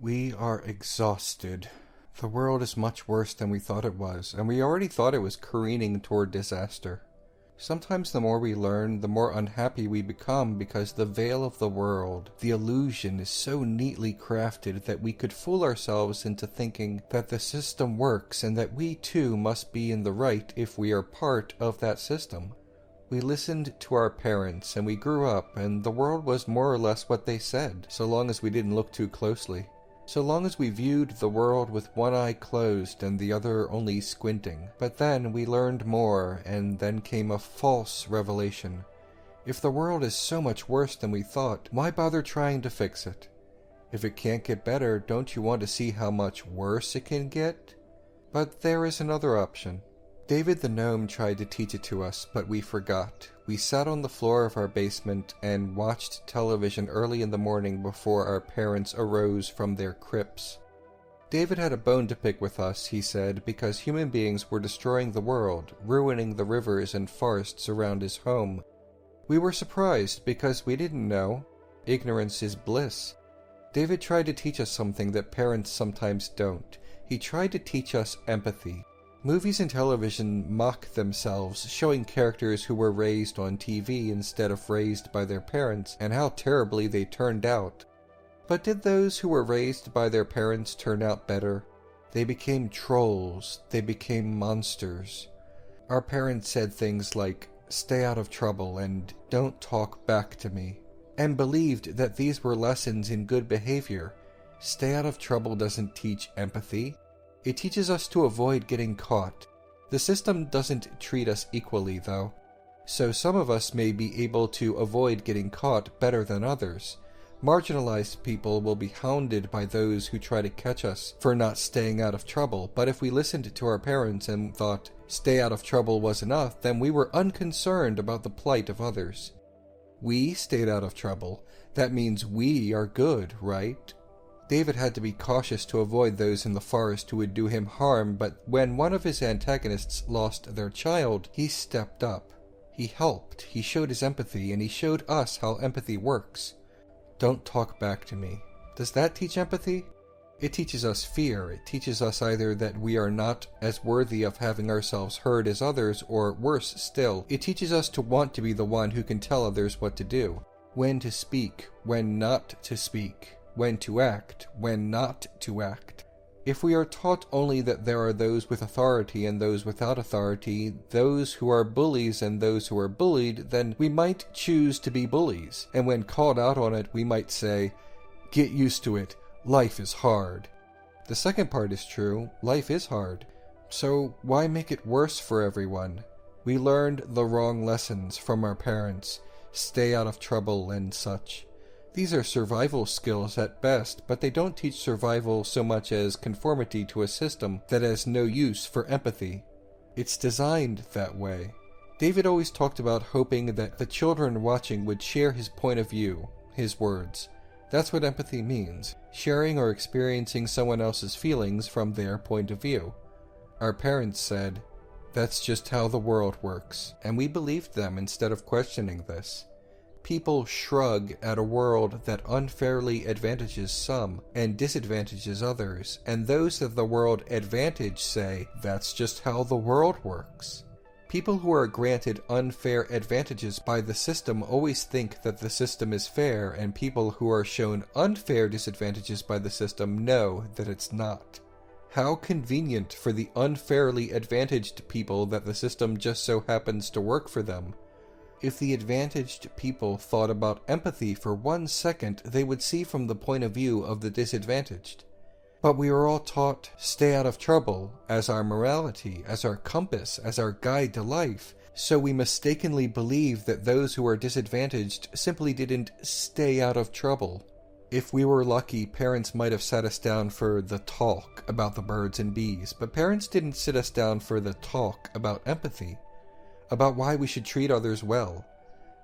We are exhausted. The world is much worse than we thought it was, and we already thought it was careening toward disaster. Sometimes the more we learn, the more unhappy we become because the veil of the world, the illusion, is so neatly crafted that we could fool ourselves into thinking that the system works and that we too must be in the right if we are part of that system. We listened to our parents and we grew up, and the world was more or less what they said, so long as we didn't look too closely. So long as we viewed the world with one eye closed and the other only squinting. But then we learned more, and then came a false revelation. If the world is so much worse than we thought, why bother trying to fix it? If it can't get better, don't you want to see how much worse it can get? But there is another option. David the Gnome tried to teach it to us, but we forgot. We sat on the floor of our basement and watched television early in the morning before our parents arose from their crypts. David had a bone to pick with us, he said, because human beings were destroying the world, ruining the rivers and forests around his home. We were surprised because we didn't know. Ignorance is bliss. David tried to teach us something that parents sometimes don't. He tried to teach us empathy. Movies and television mock themselves, showing characters who were raised on TV instead of raised by their parents, and how terribly they turned out. But did those who were raised by their parents turn out better? They became trolls. They became monsters. Our parents said things like, "Stay out of trouble," and "Don't talk back to me," and believed that these were lessons in good behavior. Stay out of trouble doesn't teach empathy. It teaches us to avoid getting caught. The system doesn't treat us equally, though. So some of us may be able to avoid getting caught better than others. Marginalized people will be hounded by those who try to catch us for not staying out of trouble, but if we listened to our parents and thought stay out of trouble was enough, then we were unconcerned about the plight of others. We stayed out of trouble. That means we are good, right? David had to be cautious to avoid those in the forest who would do him harm, but when one of his antagonists lost their child, he stepped up. He helped, he showed his empathy, and he showed us how empathy works. Don't talk back to me. Does that teach empathy? It teaches us fear. It teaches us either that we are not as worthy of having ourselves heard as others, or worse still, it teaches us to want to be the one who can tell others what to do, when to speak, when not to speak, when to act, when not to act. If we are taught only that there are those with authority and those without authority, those who are bullies and those who are bullied, then we might choose to be bullies, and when called out on it we might say, "Get used to it, life is hard." The second part is true, life is hard. So why make it worse for everyone? We learned the wrong lessons from our parents, stay out of trouble and such. These are survival skills at best, but they don't teach survival so much as conformity to a system that has no use for empathy. It's designed that way. David always talked about hoping that the children watching would share his point of view, his words. That's what empathy means, sharing or experiencing someone else's feelings from their point of view. Our parents said, "That's just how the world works," and we believed them instead of questioning this. People shrug at a world that unfairly advantages some and disadvantages others, and those that the world advantage say, "That's just how the world works." People who are granted unfair advantages by the system always think that the system is fair, and people who are shown unfair disadvantages by the system know that it's not. How convenient for the unfairly advantaged people that the system just so happens to work for them. If the advantaged people thought about empathy for 1 second, they would see from the point of view of the disadvantaged. But we are all taught, stay out of trouble, as our morality, as our compass, as our guide to life, so we mistakenly believe that those who are disadvantaged simply didn't stay out of trouble. If we were lucky, parents might have sat us down for the talk about the birds and bees, but parents didn't sit us down for the talk about empathy, about why we should treat others well.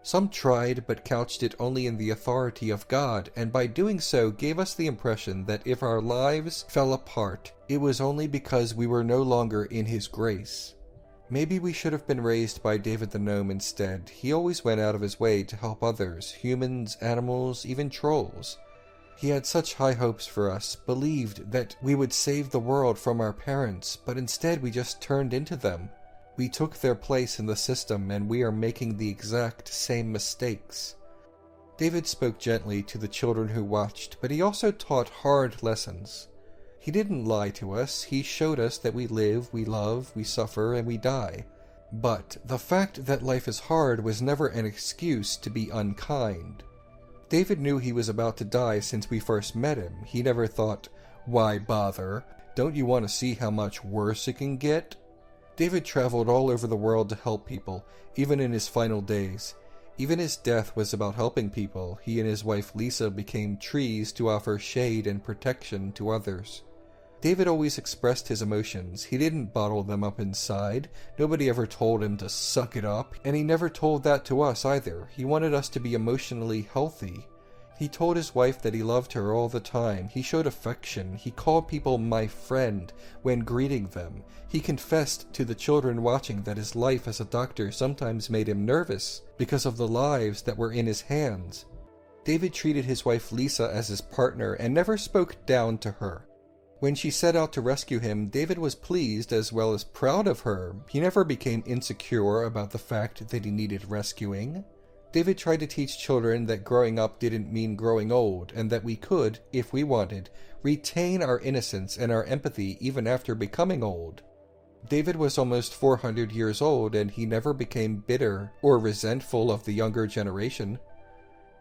Some tried, but couched it only in the authority of God, and by doing so gave us the impression that if our lives fell apart, it was only because we were no longer in His grace. Maybe we should have been raised by David the Gnome instead. He always went out of his way to help others, humans, animals, even trolls. He had such high hopes for us, believed that we would save the world from our parents, but instead we just turned into them. We took their place in the system, and we are making the exact same mistakes. David spoke gently to the children who watched, but he also taught hard lessons. He didn't lie to us. He showed us that we live, we love, we suffer, and we die. But the fact that life is hard was never an excuse to be unkind. David knew he was about to die since we first met him. He never thought, "Why bother? Don't you want to see how much worse it can get?" David traveled all over the world to help people, even in his final days. Even his death was about helping people. He and his wife Lisa became trees to offer shade and protection to others. David always expressed his emotions. He didn't bottle them up inside. Nobody ever told him to suck it up, and he never told that to us either. He wanted us to be emotionally healthy. He told his wife that he loved her all the time. He showed affection. He called people "my friend" when greeting them. He confessed to the children watching that his life as a doctor sometimes made him nervous because of the lives that were in his hands. David treated his wife Lisa as his partner and never spoke down to her. When she set out to rescue him, David was pleased as well as proud of her. He never became insecure about the fact that he needed rescuing. David tried to teach children that growing up didn't mean growing old, and that we could, if we wanted, retain our innocence and our empathy even after becoming old. David was almost 400 years old, and he never became bitter or resentful of the younger generation.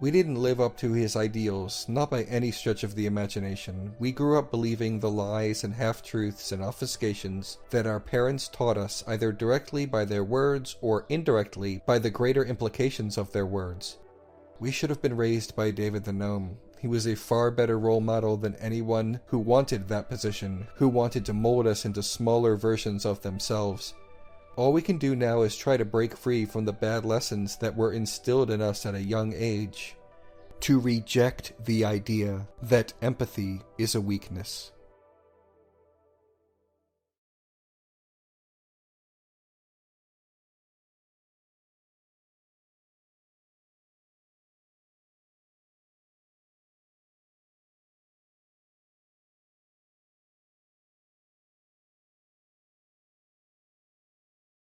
We didn't live up to his ideals, not by any stretch of the imagination. We grew up believing the lies and half-truths and obfuscations that our parents taught us, either directly by their words or indirectly by the greater implications of their words. We should have been raised by David the Gnome. He was a far better role model than anyone who wanted that position, who wanted to mold us into smaller versions of themselves. All we can do now is try to break free from the bad lessons that were instilled in us at a young age. To reject the idea that empathy is a weakness.